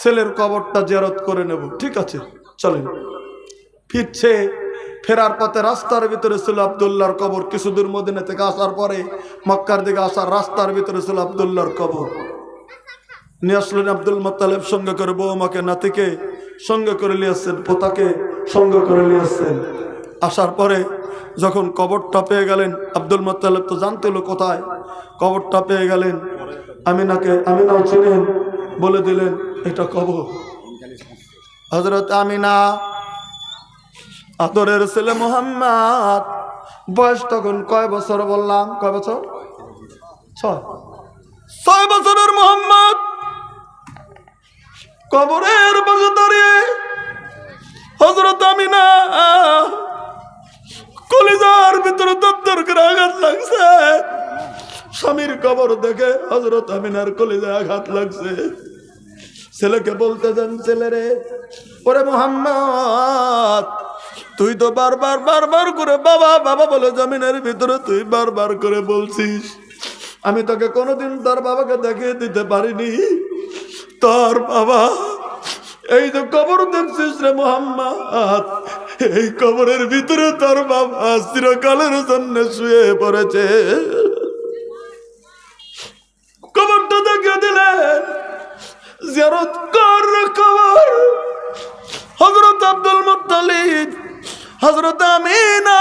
ছেলের কবরটা জিয়ারত করে নেব। ঠিক আছে চলেন। ফিরছে, ফেরার পথে রাস্তার ভিতরে ছিল আব্দুল্লাহর কবর। কিছু দূর মদিনা থেকে আসার পরে মক্কার দিকে আসার রাস্তার ভিতরে ছিল আব্দুল্লাহর কবর। নিয়ে আসলেন আব্দুল মুত্তালিব, সঙ্গে করে বৌমাকে নাতিকে সঙ্গে করে নিয়ে আসছেন, পোতাকে সঙ্গে করে নিয়ে আসছেন। আসার পরে যখন কবরটা পেয়ে গেলেন, আব্দুল মুত্তালিব তো জানতে হলো কোথায়, কবরটা পেয়ে গেলেন। আমিনাও চিনেন, বলে দিলেন এটা কবর। হযরত আমিনা আদরের ছেলে মুহাম্মদ, বয়স তখন কয় বছর বললাম? কয় বছর? 6 বছরের মুহাম্মদ কবরের পাশে দাঁড়িয়ে হযরত আমিনা কলিজার ভিতরে দরদর করে আঘাত লাগছে। স্বামীর কবর দেখে হযরত আমিনার কলিজায় আঘাত লাগছে। ছেলেকে বলতে দেন, ছেলে রে, ওরে মুহাম্মদ, তুই তো বারবার করে বাবা বাবা বলে জমিনের ভিতরে তুই বারবার করে বলছিস, আমি তোকে কোনোদিন তোর বাবাকে দেখিয়ে দিতে পারিনি। তোর বাবা এই যে কবর দেখছিস রে মুহাম্মদ, এই কবরের ভিতরে তোর বাবা চিরকালের জন্য শুয়ে পড়েছে। কবরটা দেখিয়ে দিলেন, জিয়ারত কর কবর। হযরত আব্দুল মুত্তালিব, হযরত আমিনা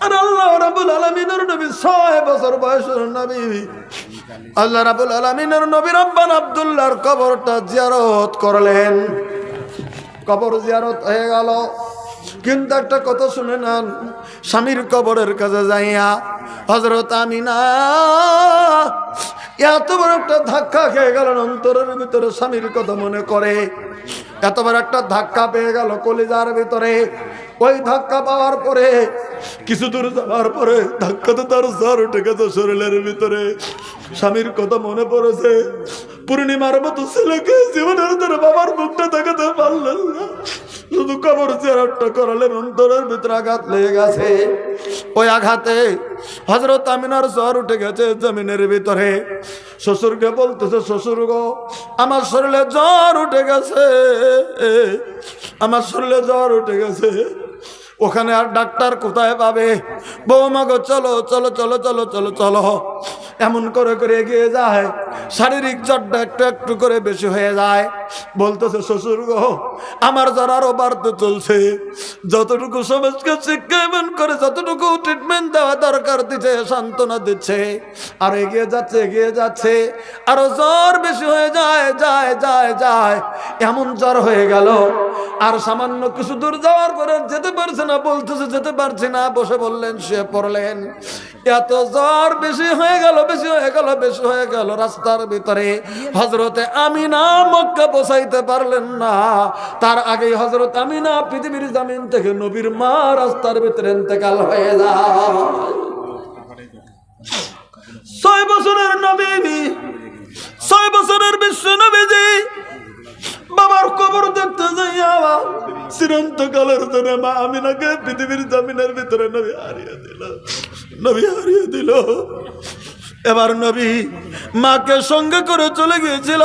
আর আল্লাহ রাব্বুল আলামিনের নবী 6 বছর বয়সের নবী, আল্লাহ রাব্বুল আলামিনের নবী রব্বান আব্দুল্লাহর কবরটা জিয়ারত করলেন। কবর জিয়ারত হয়ে গেল, কিন্তু একটা কথা শুনে নেন, স্বামীর কবরের কাছে যাইয়া হযরত আমিনা এত বড় একটা ধাক্কা খেয়ে গেলেন অন্তরের ভিতরে, স্বামীর কথা মনে করে এত বড় একটা ধাক্কা পেয়ে গেল কলিজার ভিতরে। ওই ধাক্কা পাওয়ার পরে কিছু দূর যাওয়ার পরে ধাক্কাতে তার জ্বর উঠে গেছে শরীরের ভিতরে। স্বামীর কথা মনে পড়েছে, পূর্ণিমার মতো ছেলেকে জীবনের ধরে বাবার মুখটা দেখাতে পারলেন না, শুধু কবর জিয়ারতটা করালেন। অন্তরের ভিতরে আঘাত লেগে গেছে। ওই আঘাতে হযরত আমিনার জ্বর উঠে গেছে জমিনের ভিতরে। শ্বশুরকে বলতেছে, শ্বশুর গো, আমার শরীরে জ্বর উঠে গেছে, আমার শরীরে জ্বর উঠে গেছে। ওখানে আর ডাক্তার কোথায় পাবে? বৌমা গো চলো চলো চলো চলো চলো চলো। এমন করে করে এগিয়ে যায়, শারীরিক জ্বরটা একটু একটু করে বেশি হয়ে যায়। বলতেছে, শ্বশুর গো, আমার জ্বর আরো বাড়তে চলছে। যতটুকু সমাজকে শিক্ষা করে যতটুকু ট্রিটমেন্ট দেওয়া দরকার দিচ্ছে, সান্ত্বনা দিচ্ছে, আর এগিয়ে যাচ্ছে এগিয়ে যাচ্ছে, আরো জ্বর বেশি হয়ে যায় যায় যায় যায়। এমন জ্বর হয়ে গেল আর সামান্য কিছু দূর যাওয়ার পরে যেতে পারছে না, বলতেছে যেতে পারছি না। বসে বললেন, শুয়ে পড়লেন। এত জ্বর বেশি হয়ে গেল বেশি হয়ে গেল বেশি হয়ে গেল, রাস্তার ভিতরে হযরতে আমিনা মক্কা পৌঁছাইতে পারলেন না। তার আগেই হযরত আমিনা পৃথিবীর জমিন থেকে নবীর মা রাস্তার ভিতরে ইন্তেকাল হয়ে যায়। 6 বছরের নবী, 6 বছরের বিশ্ব নবীজি বাবার কবর দেখতে যাইয়া চিরন্তকালের জন্য মা আমিনাকে পৃথিবীর জমিনের ভিতরে নবী হারিয়ে দিল, নবী হারিয়ে দিল। এবার নবী মাকে সঙ্গে করে চলে গিয়েছিল।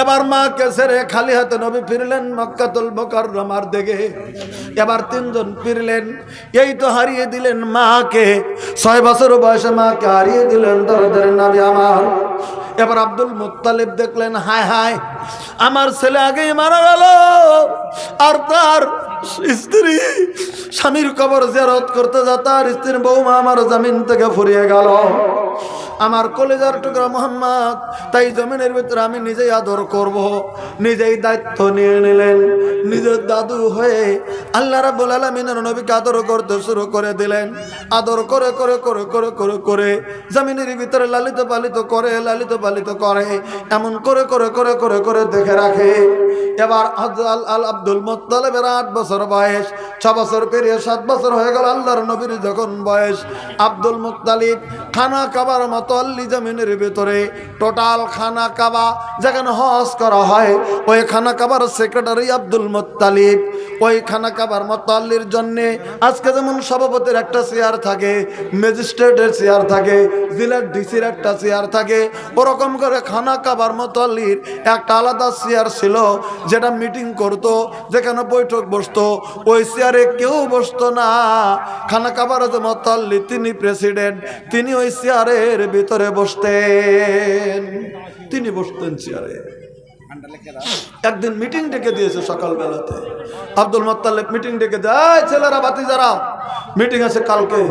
এবার মাকে ছেড়ে খালি হাতে নবী ফিরলেন মক্কাতুল মুকাররমার দিকে। এবার 3 জন ফিরলেন, এই তো হারিয়ে দিলেন মাকে। 6 বছর বয়সে মাকে হারিয়ে দিলেন দরদের নবী আমার। এবার আব্দুল মুত্তালিব দেখলেন, হায় হায়, আমার ছেলে আগেই মারা গেল, আর তার স্ত্রী স্বামীর কবর জিয়ারত করতে যা তার স্ত্রীর বৌমা আমার জমিন থেকে ফুরিয়ে গেল। আমার কলিজার টুকরা মুহাম্মদ, তাই জমিনের ভিতরে আমি নিজেই আদর করব। নিজেই দায়িত্ব নিয়ে নিলেন, নিজের দাদু হয়ে আল্লাহ রাব্বুল আলামিনের নবীকে আদর করতে শুরু করে দিলেন। আদর করে করে করে করে করে করে জমিনের ভিতরে লালিত পালিত করে লালিত পালিত করে, এমন করে করে করে করে করে দেখে রাখে। এবার আব্দুল মুত্তালিবের 8 বছর বয়স, 6 বছর পেরিয়ে 7 বছর হয়ে গেল আল্লাহর নবীর যখন বয়স। আব্দুল মুত্তালিব খানা খাবার মতো মতোয়াল্লি জমিনের ভিতরে টোটাল খানা কাবা যেখানে হজ করা হয়, ওই খানা কাবার সেক্রেটারি আব্দুল মুত্তালিব ওই খানা কাবার মতোয়াল্লির জন্যে আজকে যেমন সভাপতির একটা চেয়ার থাকে, ম্যাজিস্ট্রেটের চেয়ার থাকে, জেলার ডিসির একটা চেয়ার থাকে, ওরকম করে খানা কাবার মতোয়াল্লির একটা আলাদা চেয়ার ছিল যেটা মিটিং করতো, যেখানে বৈঠক বসতো। ওই চেয়ারে কেউ বসতো না। খানা কাবার যে মতোয়াল্লি তিনি প্রেসিডেন্ট, তিনি ওই চেয়ারের ভিতরে বসতেন, তিনি বসতেন চেয়ারে। একদিন মিটিং ডেকে দিয়েছে সকালবেলাতে, আব্দুল মুত্তালিব মিটিং ডেকে দেয়, ছেলেরা ভাতিজারা মিটিং আছে কালকে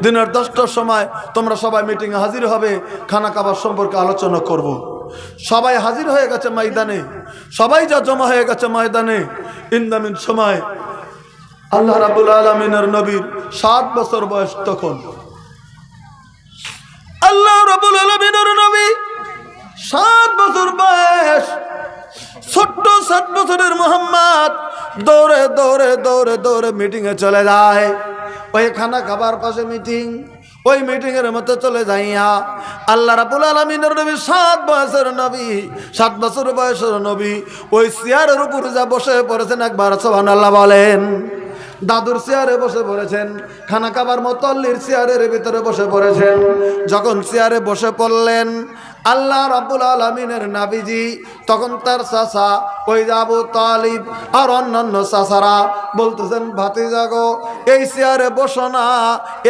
দিনের 10টার সময়, তোমরা সবাই মিটিংয়ে হাজির হবে, খানা কাবার সম্পর্কে আলোচনা করব। সবাই হাজির হয়ে গেছে ময়দানে, সবাই যা জমা হয়ে গেছে ময়দানে। ইন্দামিন সময় আল্লাহ রাব্বুল আলামিনের নবীর 7 বছর বয়স তখন। আল্লাহ রাব্বুল আলামিনের নবী 7 বছর বয়স, ছোট্ট 7 বছরের মুহাম্মদ দৌড়ে দৌড়ে দৌড়ে দৌড়ে মিটিংয়ে চলে যায়। ওই খানা খাবার পাশে মিটিং, ওই মিটিং এর মধ্যে চলে যাইয়া আল্লাহ রাব্বুল আলামিনের নবী 7 বছরের নবী, 7 বছর বয়সের নবী ওই চেয়ারের উপর যা বসে পড়েছেন, একবার সুবহানাল্লাহ বলেন। দাদুর চেয়ারে বসে পড়েছেন, খানা কাবার মতোয়াল্লির চেয়ারের ভিতরে বসে পড়েছেন। যখন চেয়ারে বসে পড়লেন আল্লাহ রাব্বুল আলামিনের নবীজি, তখন তার চাচা ওই আবু তালিব আর অন্যান্য চাচারা বলতেছেন, ভাতিজা গো, এই চেয়ারে বসো না,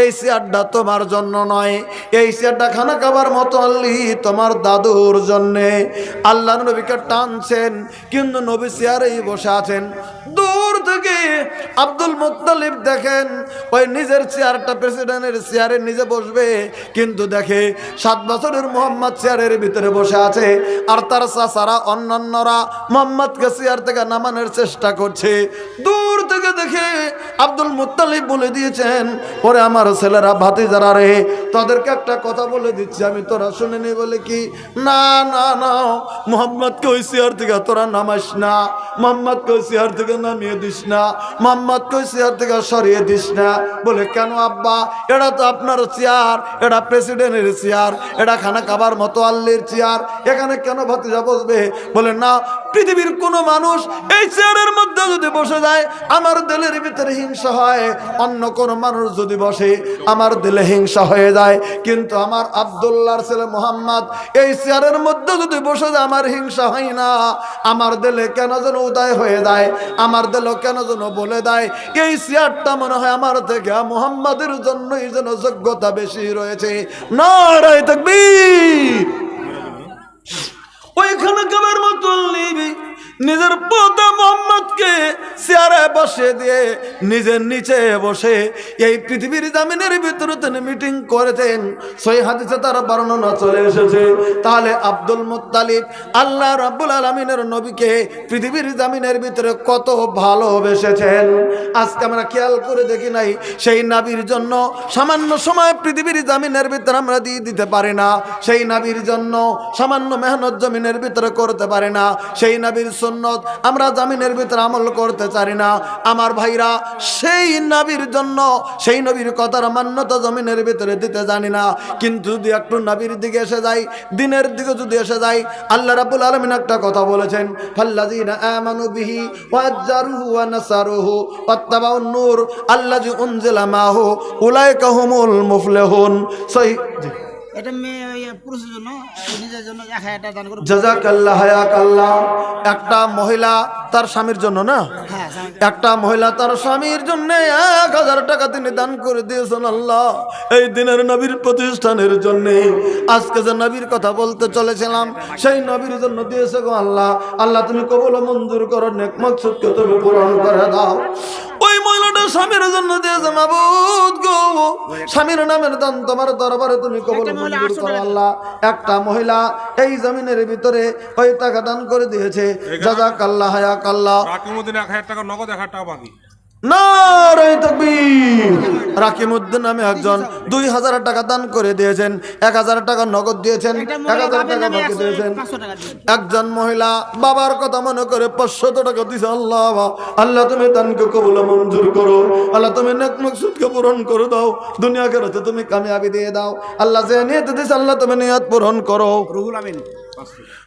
এই চেয়ারটা তোমার জন্য নয়, এই চেয়ারটা খানা কাবার মতোয়াল্লি তোমার দাদুর জন্যে। আল্লাহর নবীকে টানছেন, কিন্তু নবী চেয়ারেই বসে আছেন। দূর থেকে আব্দুল মুত্তালিব দেখেন ওই নিজের চেয়ারটা, প্রেসিডেন্টের চেয়ারে নিজে বসবে, কিন্তু দেখে 7 বছরের মুহাম্মদ চেয়ারের ভিতরে বসে আছে, আর তার চাচারা অন্যান্যরা মুহাম্মদকে চেয়ার থেকে নামানোর চেষ্টা করছে। দূর থেকে দেখে আব্দুল মুত্তালিব বলে দিয়েছেন, ওরে আমার ছেলেরা ভাতিজারা রে, তাদেরকে একটা কথা বলে দিচ্ছি, আমি তোরা শুনে নি। বলে কি? না না না, মুহাম্মদকে ওই চেয়ার থেকে তোরা নামাস না, মুহাম্মদকে ওই চেয়ার থেকে নামিয়ে দিস না, মুহাম্মদকে ওই চেয়ার থেকে সরিয়ে দিস না। বলে কেন আব্বা? এটা তো আপনার চেয়ার, এটা প্রেসিডেন্টের চেয়ার, এটা খানা কাবার মতোয়াল্লির চেয়ার, এখানে কেন ভাতিজা বসবে? বলে না, পৃথিবীর কোনো মানুষ এই চেয়ারের মধ্যে যদি বসে যায় আমার দিলের ভিতরে হিংসা হয়, অন্য কোনো মানুষ যদি বসে আমার দিলে হিংসা হয়ে যায়, কিন্তু আমার আব্দুল্লাহর ছেলে মুহাম্মদ এই চেয়ারের মধ্যে যদি বসে যায় আমার হিংসা হয় না। আমার দিলে কেন যেন উদয় হয়ে যায়, আমার দিলে কেন যেন বলে দেয় এই চেয়ারটা মনে হয় আমার থেকে মুহাম্মাদের জন্যই যেন যোগ্যতা বেশি রয়েছে। নারায়ে তাকবীর। ওইখানে কাবার মতোয়াল্লি নিজের পোতা মুহাম্মদকে চেয়ারে বসে দিয়ে নিজের নিচে বসে এই পৃথিবীর জামিনের ভিতরে তিনি মিটিং করেছেন। সহিহ হাদিসে তার বর্ণনা চলে এসেছে। তাহলে আব্দুল মুত্তালিব আল্লাহ রাব্বুল আলামিনের নবীকে পৃথিবীর জামিনের ভিতরে কত ভালোবেসেছেন। আজকে আমরা খেয়াল করে দেখি নাই, সেই নবীর জন্য সামান্য সময় পৃথিবীর জামিনের ভিতরে আমরা দিয়ে দিতে পারি না, সেই নবীর জন্য সামান্য মেহনত জমিনের ভিতরে করতে পারি না, সেই নবীর সুন্নত আমরা জামিনের ভিতরে আমল করতে চাই না। আমার ভাইরা, সেই নবীর জন্য, সেই নবীর কথার মান্যতা জমিনের ভিতরে দিতে জানি না। কিন্তু যদি একটু নবীর দিকে এসে যাই, দিনের দিকে যদি এসে যাই, আল্লাহ রাব্বুল আলামিন একটা কথা বলেছেন, ফাল্লাযীনা আমানু বিহি ওয়াজ্জারুহু ওয়া নাসারুহু ওয়াত্তাবাউন নূর আল্লাযী উনজিলা মাহু উলাইকা হুমুল মুফলিহুন। সহিহ। এটা মেয়ে পুরুষের জন্য, নিজের জন্য 1000 দান করে। জাযাকাল্লাহ হায়াকাল্লাহ। একটা মহিলা তার স্বামীর জন্য না, একটা মহিলা তার স্বামীর জন্য 1000 টাকা তিনি দান করে দিয়েছেন। আল্লাহ, এই দিনের নবীর প্রতিষ্ঠানের জন্য। আজকে যে নবীর কথা বলতে চলেছিলাম, সেই নবীর জন্য দিয়েছে গো আল্লাহ। আল্লাহ তুমি কবুল ও মঞ্জুর করো, নেক মাকসুদকে তুমি পূরণ করে দাও। ওই মহিলাটা স্বামীর জন্য দিয়েছে, মাবুদ গো, স্বামীর নামের দান তোমার দরবারে তুমি কবুল মঞ্জুর করো আল্লাহ। একটা মহিলা এই জমিনের ভিতরে ওই টাকা দান করে দিয়েছে। জাযাকাল্লাহ হায়াকাল্লাহ। বাকি মদিনা 1000 টাকা নগদ, 1000 টাকা বাকি। নারে তাকবীর। রাকিমউদ্দিন নামে একজন 2000 টাকা দান করে দিয়েছেন, 1000 টাকা নগদ দিয়েছেন, একটা 1000 মহিলা বাপের টাকা নামে বাকি দিয়েছেন। 500 টাকা দিন। একজন মহিলা বাবার কথা মনে করে 500 টাকা দিয়েছে। আল্লাহ, আল্লাহ তুমি দানকে কবুল মঞ্জুর করো, আল্লাহ তুমি নেক মাকসুদকে পূরণ করে দাও, দুনিয়া আখিরাতে তুমি কামিয়াবি দিয়ে দাও। আল্লাহ যে নিয়ত দিয়েছে আল্লাহ তুমি নিয়ত পূরণ করো। রুহুল আমিন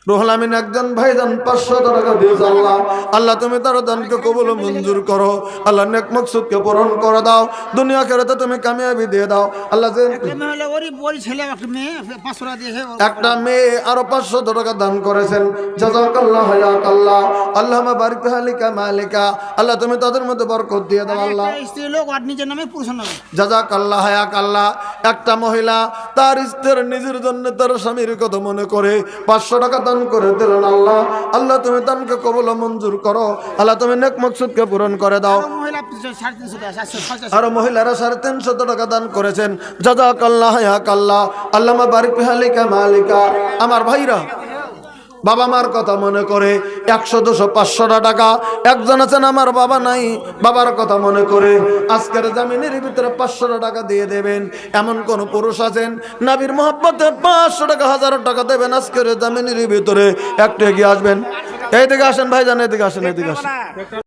রুহুল আমিন একজন ভাইজান 500 টাকা দিয়েছে। আল্লাহ, আল্লাহ তুমি তার দানকে কবুল মঞ্জুর করো, আল্লাহ নেক মাকসুদকে পূরণ করে দাও, দুনিয়া আখিরাতে তুমি কামিয়াবি দিয়ে দাও। আল্লাহ যে একটা মেয়ে হলো ওরই ছেলে একটা মেয়ে 500 টাকা দিয়েছে। একটা মেয়ে আরো 500 টাকা দান করেছেন। জাযাকাল্লাহ হায়াকাল্লাহ, আল্লাহুম্মা বারিক হালিকা মালিকা, আল্লাহ তুমি তাদের মধ্যে বরকত দিয়ে দাও। আল্লাহ একটা স্ত্রী লোক আর নিজের নামে পুরুষের নামে। জাযাকাল্লাহ হায়াকাল্লাহ, একটা মহিলা তার স্ত্রীর নিজের জন্য তার স্বামীর কথা মনে করে 500 টাকা দান করে দিলেন। আল্লাহ, আল্লাহ তুমি দানকে কবুল মঞ্জুর করো, আল্লাহ তুমি নেক মাকসুদকে পূরণ করে দাও। আর মহিলা 350 টাকা 750 আর মহিলারা 350 টাকা দান করেছেন। জাযাকাল্লাহ হায়াকাল্লাহ, আল্লাহুম্মা বারিক হালিকা মালিকা। আমার ভাইরা বাবা মার কথা মনে করে 100 200 500 টাকা, একজন আছেন আমার বাবা নাই, বাবার কথা মনে করে আজকের জামিনের ভিতরে 500 টাকা দিয়ে দেবেন। এমন কোন পুরুষ আছেন নবীর মহব্বতে 500 টাকা 1000 টাকা দেবেন আজকের জামিনের ভিতরে? একটু এগিয়ে আসবেন, এইদিকে আসেন ভাইজান, এদিকে আসেন, এদিকে আসেন।